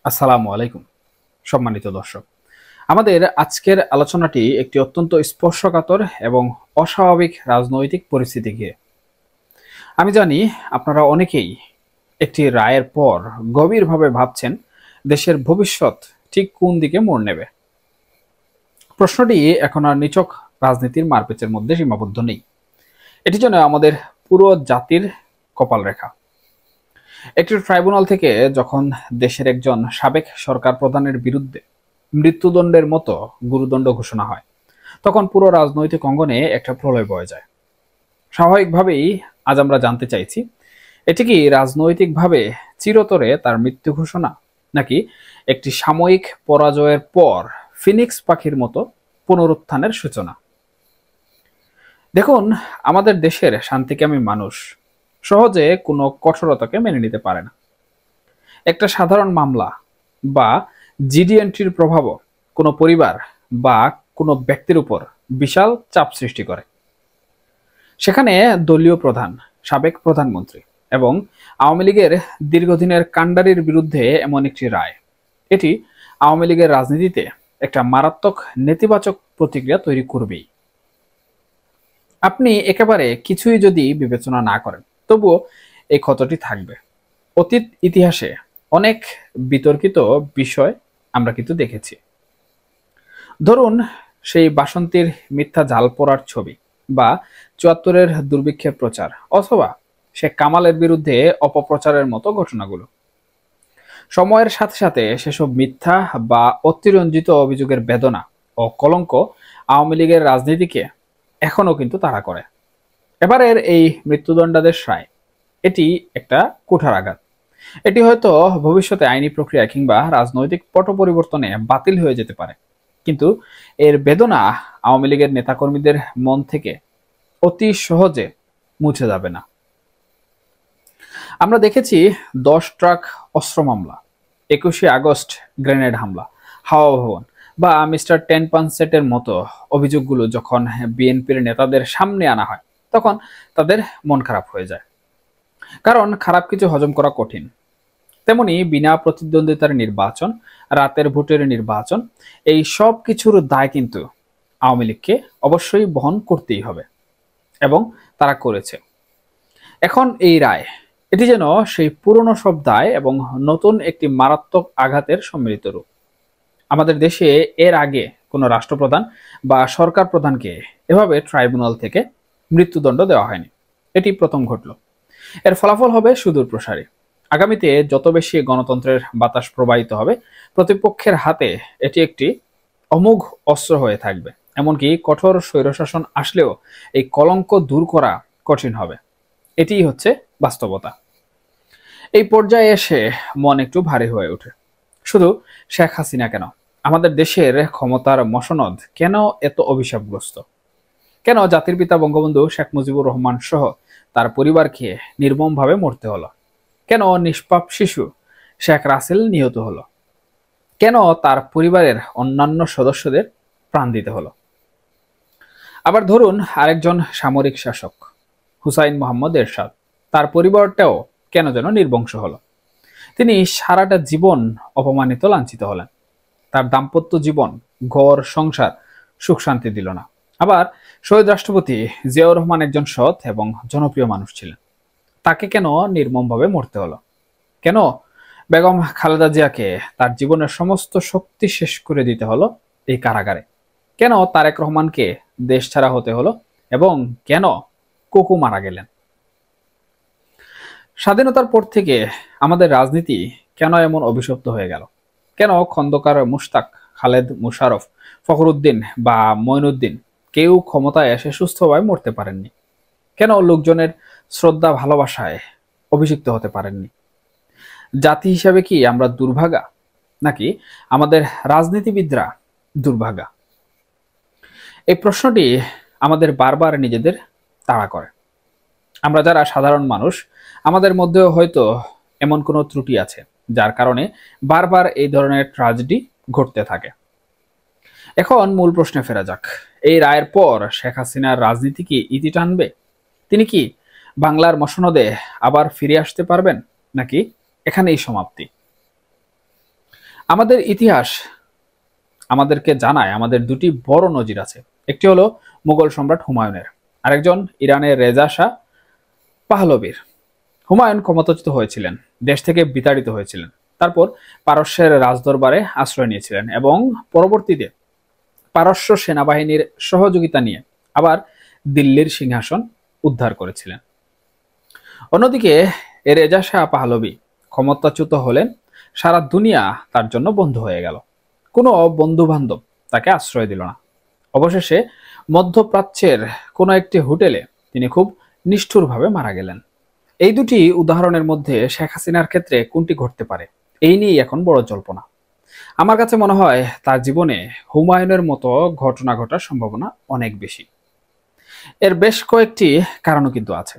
আসসালামু আলাইকুম সম্মানিত দর্শক। আমাদের আজকের আলোচনাটি একটি অত্যন্ত স্পর্শকাতর এবং অস্বাভাবিক রাজনৈতিক পরিস্থিতি ঘিরে। আমি জানি আপনারা অনেকেই একটি রায়ের পর গভীরভাবে ভাবছেন দেশের ভবিষ্যৎ ঠিক কোন দিকে মোড় নেবে। প্রশ্নটি এখন আর নিছক রাজনীতির মারপ্যাচের মধ্যে সীমাবদ্ধ নেই, এটি যেন আমাদের পুরো জাতির কপাল রেখা। একটি ট্রাইব্যুনাল থেকে যখন দেশের একজন সাবেক সরকার প্রধানের বিরুদ্ধে মৃত্যুদণ্ডের মতো গুরুদণ্ড ঘোষণা হয়, তখন পুরো রাজনৈতিক অঙ্গনে একটা প্রলয় বয়ে যায়। স্বাভাবিকভাবেই আজ আমরা জানতে চাইছি, এটি কি রাজনৈতিকভাবে চিরতরে তার মৃত্যু ঘোষণা, নাকি একটি সাময়িক পরাজয়ের পর ফিনিক্স পাখির মতো পুনরুত্থানের সূচনা। দেখুন, আমাদের দেশের শান্তিকামী মানুষ সহজে কোনো কঠোরতাকে মেনে নিতে পারে না। একটা সাধারণ মামলা বা জিডি এন্ট্রির প্রভাবও কোনো পরিবার বা কোনো ব্যক্তির উপর বিশাল চাপ সৃষ্টি করে। সেখানে দলীয় প্রধান, সাবেক প্রধানমন্ত্রী এবং আওয়ামী লীগের দীর্ঘদিনের কাণ্ডারির বিরুদ্ধে এমন একটি রায়, এটি আওয়ামী লীগের রাজনীতিতে একটা মারাত্মক নেতিবাচক প্রতিক্রিয়া তৈরি করবেই। আপনি একেবারে কিছুই যদি বিবেচনা না করেন, তবুও এই ক্ষতটি থাকবে। অতীত ইতিহাসে অনেক বিতর্কিত বিষয় আমরা কিন্তু দেখেছি। ধরুন, সেই বাসন্তীর মিথ্যা জাল পোড়ার ছবি, বা ৭৪-এর দুর্ভিক্ষের প্রচার, অথবা শেখ কামালের বিরুদ্ধে অপপ্রচারের মতো ঘটনাগুলো। সময়ের সাথে সাথে সেসব মিথ্যা বা অতিরঞ্জিত অভিযোগের বেদনা ও কলঙ্ক আওয়ামী লীগের রাজনীতিকে এখনো কিন্তু তাড়া করে। এবারের এই মৃত্যুদণ্ডাদেশ রায়, এটি একটা কুঠারাঘাত। এটি হয়তো ভবিষ্যতে আইনি প্রক্রিয়া কিংবা রাজনৈতিক পট পরিবর্তনে বাতিল হয়ে যেতে পারে, কিন্তু এর বেদনা আওয়ামী লীগের নেতাকর্মীদের মন থেকে অতি সহজে মুছে যাবে না। আমরা দেখেছি 10 ট্রাক অস্ত্র মামলা, 21শে আগস্ট গ্রেনেড হামলা, হাওয়া ভবন বা মিস্টার 10 পাঞ্চ সেটের মতো অভিযোগগুলো যখন বিএনপির নেতাদের সামনে আনা হয়, তখন তাদের মন খারাপ হয়ে যায়। কারণ খারাপ কিছু হজম করা কঠিন। তেমনি বিনা প্রতিদ্বন্দ্বিতার নির্বাচন, রাতের ভোটের নির্বাচন, এই সব কিছুর দায় কিন্তু আওয়ামী লীগকে অবশ্যই বহন করতেই হবে, এবং তারা করেছে। এখন এই রায়, এটি যেন সেই পুরনো সব দায় এবং নতুন একটি মারাত্মক আঘাতের সম্মিলিত রূপ। আমাদের দেশে এর আগে কোনো রাষ্ট্রপ্রধান বা সরকার প্রধানকে এভাবে ট্রাইব্যুনাল থেকে মৃত্যুদণ্ড দেওয়া হয়নি, এটি প্রথম ঘটল। এর ফলাফল হবে সুদূর প্রসারী। আগামীতে যত বেশি গণতন্ত্রের বাতাস প্রবাহিত হবে, প্রতিপক্ষের হাতে এটি একটি অমোঘ অস্ত্র হয়ে থাকবে। এমনকি কঠোর স্বৈরশাসন আসলেও এই কলঙ্ক দূর করা কঠিন হবে। এটিই হচ্ছে বাস্তবতা। এই পর্যায়ে এসে মন একটু ভারী হয়ে ওঠে। শুধু শেখ হাসিনা কেন, আমাদের দেশের ক্ষমতার মসনদ কেন এত অভিশাপগ্রস্ত? কেন জাতির পিতা বঙ্গবন্ধু শেখ মুজিবুর রহমান সহ তার পরিবারকে নির্মমভাবে মরতে হলো? কেন নিষ্পাপ শিশু শেখ রাসেল নিহত হলো? কেন তার পরিবারের অন্যান্য সদস্যদের প্রাণ দিতে হলো? আবার ধরুন, আরেকজন সামরিক শাসক হুসাইন মোহাম্মদ এরশাদ, তার পরিবারটাও কেন যেন নির্বংশ হলো। তিনি সারাটা জীবন অপমানিত, লাঞ্ছিত হলেন। তার দাম্পত্য জীবন, ঘর সংসার সুখ শান্তি দিল না। আবার শহীদ রাষ্ট্রপতি জিয়াউর রহমান একজন সৎ এবং জনপ্রিয় মানুষ ছিলেন, তাকে কেন নির্মমভাবে মরতে হলো? কেন বেগম খালেদা জিয়াকে তার জীবনের সমস্ত শক্তি শেষ করে দিতে হলো এই কারাগারে? কেন তারেক রহমানকে দেশ ছাড়া হতে হলো? এবং কেন কোকো মারা গেলেন? স্বাধীনতার পর থেকে আমাদের রাজনীতি কেন এমন অভিশপ্ত হয়ে গেল? কেন খন্দকার মুশতাক, খালেদ মুশারফ, ফখরুদ্দিন বা মঈনুদ্দিন কেউ ক্ষমতায় এসে সুস্থভাবে মরতে পারেননি? কেন লোকজনের শ্রদ্ধা ভালোবাসায় অভিষিক্ত হতে পারেননি? জাতি হিসাবে কি আমরা দুর্ভাগা, নাকি আমাদের রাজনীতিবিদরা দুর্ভাগা? এই প্রশ্নটি আমাদের বারবার নিজেদের তাড়া করে। আমরা যারা সাধারণ মানুষ, আমাদের মধ্যেও হয়তো এমন কোনো ত্রুটি আছে যার কারণে বারবার এই ধরনের ট্র্যাজেডি ঘটতে থাকে। এখন মূল প্রশ্নে ফেরা যাক। এই রায়ের পর শেখ হাসিনার রাজনীতি কি ইতি টানবে? তিনি কি বাংলার মসনদে আবার ফিরে আসতে পারবেন, নাকি এখানেই সমাপ্তি? আমাদের ইতিহাস আমাদেরকে জানায় আমাদের দুটি বড় নজির আছে। একটি হলো মুঘল সম্রাট হুমায়ুনের, আরেকজন ইরানের রেজা শাহ পাহলবীর। হুমায়ুন ক্ষমতাচ্যুত হয়েছিলেন, দেশ থেকে বিতাড়িত হয়েছিলেন, তারপর পারস্যের রাজদরবারে আশ্রয় নিয়েছিলেন এবং পরবর্তীতে পারস্য সেনাবাহিনীর সহযোগিতা নিয়ে আবার দিল্লির সিংহাসন উদ্ধার করেছিলেন। অন্যদিকে রেজা শাহ পাহলবী ক্ষমতাচ্যুত হলেন, সারা দুনিয়া তার জন্য বন্ধ হয়ে গেল, কোনো বন্ধু বান্ধব তাকে আশ্রয় দিল না। অবশেষে মধ্যপ্রাচ্যের কোনো একটি হোটেলে তিনি খুব নিষ্ঠুরভাবে মারা গেলেন। এই দুটি উদাহরণের মধ্যে শেখ হাসিনার ক্ষেত্রে কোনটি ঘটতে পারে, এই নিয়েই এখন বড় জল্পনা। আমার কাছে মনে হয় তার জীবনে হুমায়ুনের মতো ঘটনা ঘটার সম্ভাবনা অনেক বেশি। এর বেশ কয়েকটি কারণও কিন্তু আছে।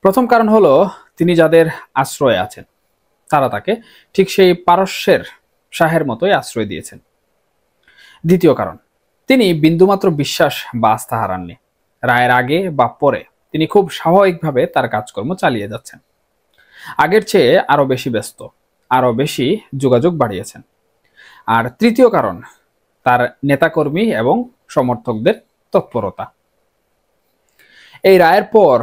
প্রথম কারণ হলো, তিনি যাদের আশ্রয়ে আছেন তারা তাকে ঠিক সেই পারস্যের শাহের মতোই আশ্রয় দিয়েছেন। দ্বিতীয় কারণ, তিনি বিন্দুমাত্র বিশ্বাস বা আস্থা হারাননি। রায়ের আগে বা পরে তিনি খুব স্বাভাবিকভাবে তার কাজকর্ম চালিয়ে যাচ্ছেন। আগের চেয়ে আরো বেশি ব্যস্ত, আরো বেশি যোগাযোগ বাড়িয়েছেন। আর তৃতীয় কারণ, তার নেতাকর্মী এবং সমর্থকদের তৎপরতা। এই রায়ের পর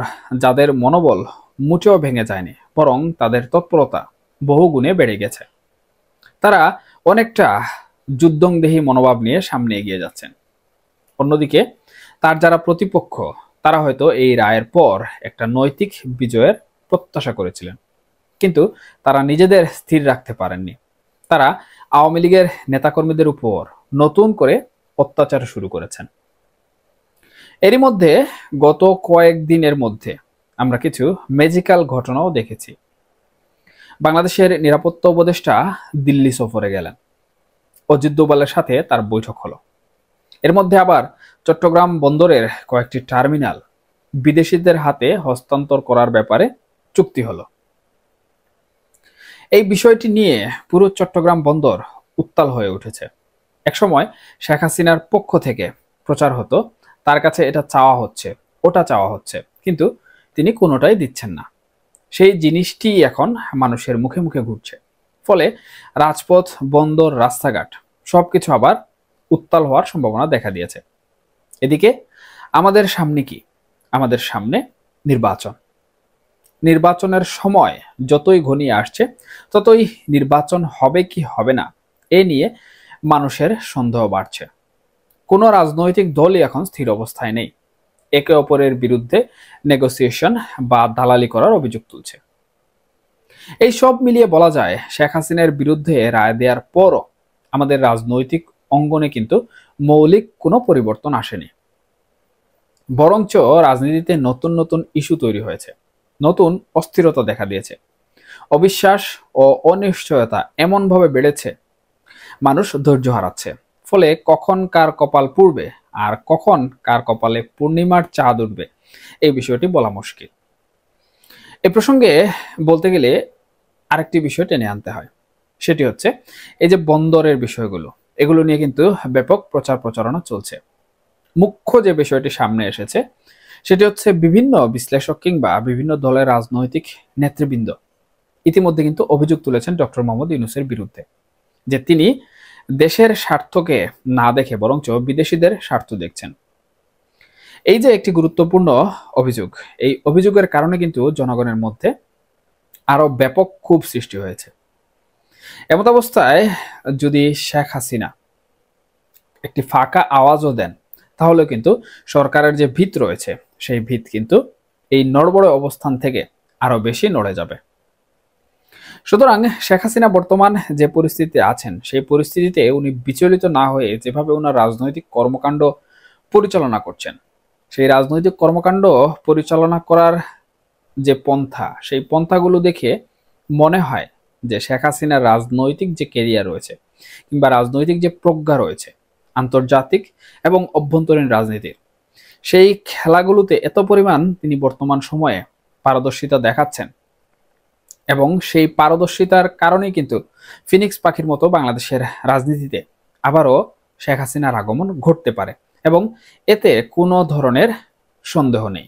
যাদের মনোবল মুটেও ভেঙে যায়নি, বরং তাদের তৎপরতা বহুগুণে বেড়ে গেছে। তারা অনেকটা যুদ্ধংদেহী মনোভাব নিয়ে সামনে এগিয়ে যাচ্ছেন। অন্যদিকে তার যারা প্রতিপক্ষ, তারা হয়তো এই রায়ের পর একটা নৈতিক বিজয়ের প্রত্যাশা করেছিলেন, কিন্তু তারা নিজেদের স্থির রাখতে পারেননি। তারা আওয়ামী লীগের নেতাকর্মীদের উপর নতুন করে অত্যাচার শুরু করেছেন। এরই মধ্যে গত কয়েকদিনের মধ্যে আমরা কিছু ম্যাজিক্যাল ঘটনাও দেখেছি। বাংলাদেশের নিরাপত্তা উপদেষ্টা দিল্লি সফরে গেলেন, অজিত দোভালের সাথে তার বৈঠক হলো। এর মধ্যে আবার চট্টগ্রাম বন্দরের কয়েকটি টার্মিনাল বিদেশিদের হাতে হস্তান্তর করার ব্যাপারে চুক্তি হলো। এই বিষয়টি নিয়ে পুরো চট্টগ্রাম বন্দর উত্তাল হয়ে উঠেছে। একসময় শেখ হাসিনার পক্ষ থেকে প্রচার হতো তার কাছে এটা চাওয়া হচ্ছে, ওটা চাওয়া হচ্ছে, কিন্তু তিনি কোনোটাই দিচ্ছেন না। সেই জিনিসটি এখন মানুষের মুখে মুখে ঘুরছে। ফলে রাজপথ, বন্দর, রাস্তাঘাট সবকিছু আবার উত্তাল হওয়ার সম্ভাবনা দেখা দিয়েছে। এদিকে আমাদের সামনে কি? আমাদের সামনে নির্বাচন। নির্বাচনের সময় যতই ঘনিয়ে আসছে, ততই নির্বাচন হবে কি হবে না এ নিয়ে মানুষের সন্দেহ বাড়ছে। কোনো রাজনৈতিক দলই এখন স্থির অবস্থায় নেই, একে অপরের বিরুদ্ধে নেগোসিয়েশন বা দালালি করার অভিযোগ তুলছে। এই সব মিলিয়ে বলা যায়, শেখ হাসিনার বিরুদ্ধে রায় দেওয়ার পরও আমাদের রাজনৈতিক অঙ্গনে কিন্তু মৌলিক কোনো পরিবর্তন আসেনি। বরঞ্চ রাজনীতিতে নতুন নতুন ইস্যু তৈরি হয়েছে, নতুন অস্থিরতা দেখা দিয়েছে, অবিশ্বাস ও অনিশ্চয়তা এমনভাবে বেড়েছে, মানুষ ধৈর্য হারাচ্ছে। ফলে কখন কার কপাল পুড়বে আর কখন কার কপালে পূর্ণিমার চাঁদ উঠবে, এই বিষয়টি বলা মুশকিল। এ প্রসঙ্গে বলতে গেলে আরেকটি বিষয় টেনে আনতে হয়, সেটি হচ্ছে এই যে বন্দরের বিষয়গুলো, এগুলো নিয়ে কিন্তু ব্যাপক প্রচার প্রচারণা চলছে। মুখ্য যে বিষয়টি সামনে এসেছে সেটি হচ্ছে বিভিন্ন বিশ্লেষক কিংবা বিভিন্ন দলের রাজনৈতিক নেতৃবৃন্দ ইতিমধ্যে কিন্তু অভিযোগ তুলেছেন ডক্টর মোহাম্মদ ইউনূসের বিরুদ্ধে, যে তিনি দেশের স্বার্থকে না দেখে বরঞ্চ বিদেশিদের স্বার্থ দেখছেন। এই যে একটি গুরুত্বপূর্ণ অভিযোগ, এই অভিযোগের কারণে কিন্তু জনগণের মধ্যে আরো ব্যাপক ক্ষোভ সৃষ্টি হয়েছে। এমত অবস্থায় যদি শেখ হাসিনা একটি ফাঁকা আওয়াজও দেন, তাহলে কিন্তু সরকারের যে ভিত রয়েছে সেই ভিত কিন্তু এই নড়বড়ে অবস্থান থেকে আরো বেশি নড়ে যাবে। সুতরাং শেখ হাসিনা বর্তমান যে পরিস্থিতিতে আছেন, সেই পরিস্থিতিতে উনি বিচলিত না হয়ে যেভাবে ওনার রাজনৈতিক কর্মকাণ্ড পরিচালনা করছেন, সেই রাজনৈতিক কর্মকাণ্ড পরিচালনা করার যে পন্থা, সেই পন্থাগুলো দেখে মনে হয় যে শেখ হাসিনার রাজনৈতিক যে কেরিয়ার রয়েছে কিংবা রাজনৈতিক যে প্রজ্ঞা রয়েছে আন্তর্জাতিক এবং অভ্যন্তরীণ রাজনীতির, সেই খেলাগুলোতে এত পরিমাণ তিনি বর্তমান সময়ে পারদর্শিতা দেখাচ্ছেন এবং সেই পারদর্শিতার কারণেই কিন্তু ফিনিক্স পাখির মতো বাংলাদেশের রাজনীতিতে আবারও শেখ হাসিনার আগমন ঘটতে পারে এবং এতে কোনো ধরনের সন্দেহ নেই।